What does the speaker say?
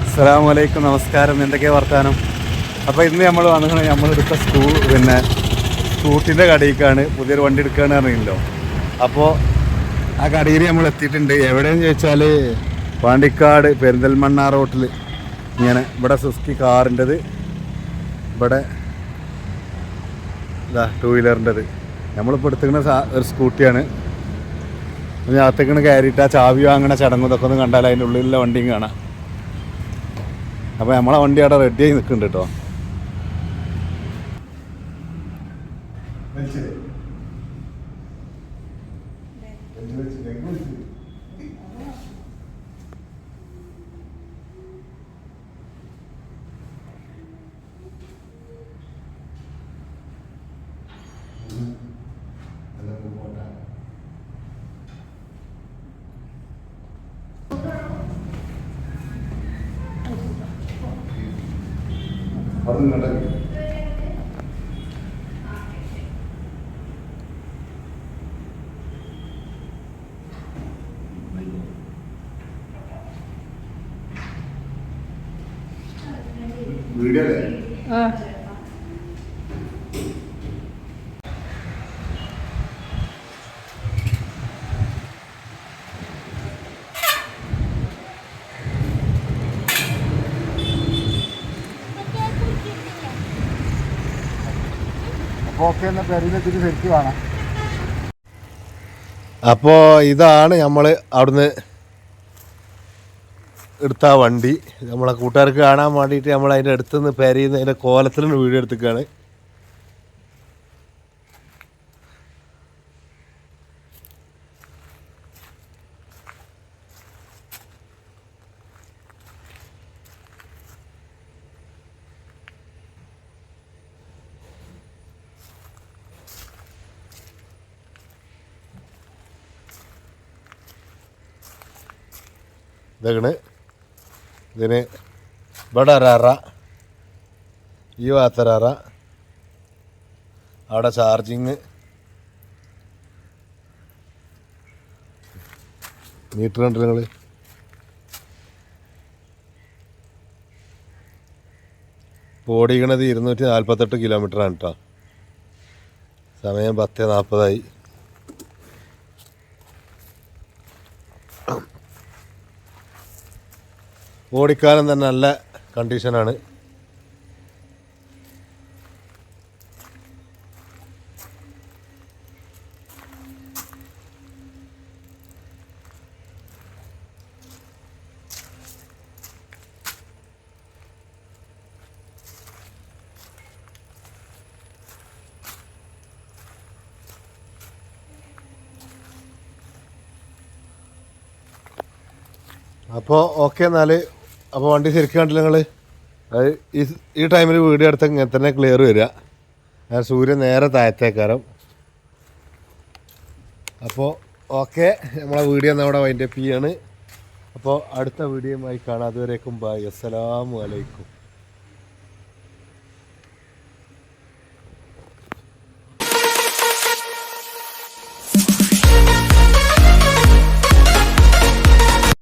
അസ്സലാമു അലൈക്കും, നമസ്കാരം. എന്തൊക്കെയാണ് വർത്താനം? അപ്പോൾ ഇന്ന് നമ്മൾ വന്നിട്ട് നമ്മളെടുത്ത സ്കൂട്ടിൻ്റെ കടയിലേക്കാണ്. പുതിയൊരു വണ്ടി എടുക്കുകയെന്ന് അറിയില്ലോ. അപ്പോൾ ആ കടയിൽ നമ്മൾ എത്തിയിട്ടുണ്ട്. എവിടെയെന്ന് ചോദിച്ചാൽ പാണ്ടിക്കാട് പെരിന്തൽമണ്ണ റോട്ടിൽ ഇങ്ങനെ ഇവിടെ സുസ്കി കാറിൻ്റെത്, ഇവിടെ ഇതാ 2 വീലറിൻ്റെത്. നമ്മളിപ്പോൾ എടുത്തിരിക്കുന്ന ഒരു സ്കൂട്ടിയാണ്. അകത്തേക്കാണ് കയറിയിട്ട് ആ ചാവി വാങ്ങണ ചടങ്ങും ഇതൊക്കെ ഒന്ന് കണ്ടാൽ അതിൻ്റെ ഉള്ളിലുള്ള വണ്ടിയും കാണാം. അപ്പോൾ നമ്മളെ വണ്ടി അവിടെ റെഡിയായി നിൽക്കുന്നുണ്ട് കേട്ടോ. വീഡിയോ അപ്പോൾ ഇതാണ് നമ്മൾ അവിടുന്ന് എടുത്ത വണ്ടി. നമ്മളെ കൂട്ടുകാർക്ക് കാണാൻ വേണ്ടിയിട്ട് നമ്മൾ അതിൻ്റെ അടുത്ത് നിന്ന് പെരയുന്ന അതിൻ്റെ കോലത്തിലുള്ള വീഡിയോ എടുത്തിക്കാണ്. ഇതാണ് ഇതിന് ഇവിടെ ഒരറ, ഈ ഭാഗത്തൊരറ, അവിടെ ചാർജിങ്, മീറ്റർ കണ്ടില്ല നിങ്ങൾ. ഇപ്പോൾ ഓടിക്കണത് 248 കിലോമീറ്ററാണ് കേട്ടോ. സമയം 10:40. ഓടിക്കാനും തന്നെ നല്ല കണ്ടീഷനാണ്. അപ്പോൾ ഓക്കെ എന്നാൽ. അപ്പോൾ വണ്ടി ശരിക്കും കണ്ടില്ല നിങ്ങൾ. അത് ഈ ടൈമിൽ വീഡിയോ എടുത്താൽ ഇങ്ങനെ തന്നെ ക്ലിയർ വരിക. സൂര്യൻ നേരെ താഴത്തേക്കാരം. അപ്പോൾ ഓക്കെ, നമ്മളെ വീഡിയോ ഒന്ന് അവിടെ വൈൻഡപ്പ് ചെയ്യാണ്. അപ്പോൾ അടുത്ത വീഡിയോയുമായി കാണാം. അതുവരേക്കും ബൈ. അസ്സലാമു അലൈക്കും.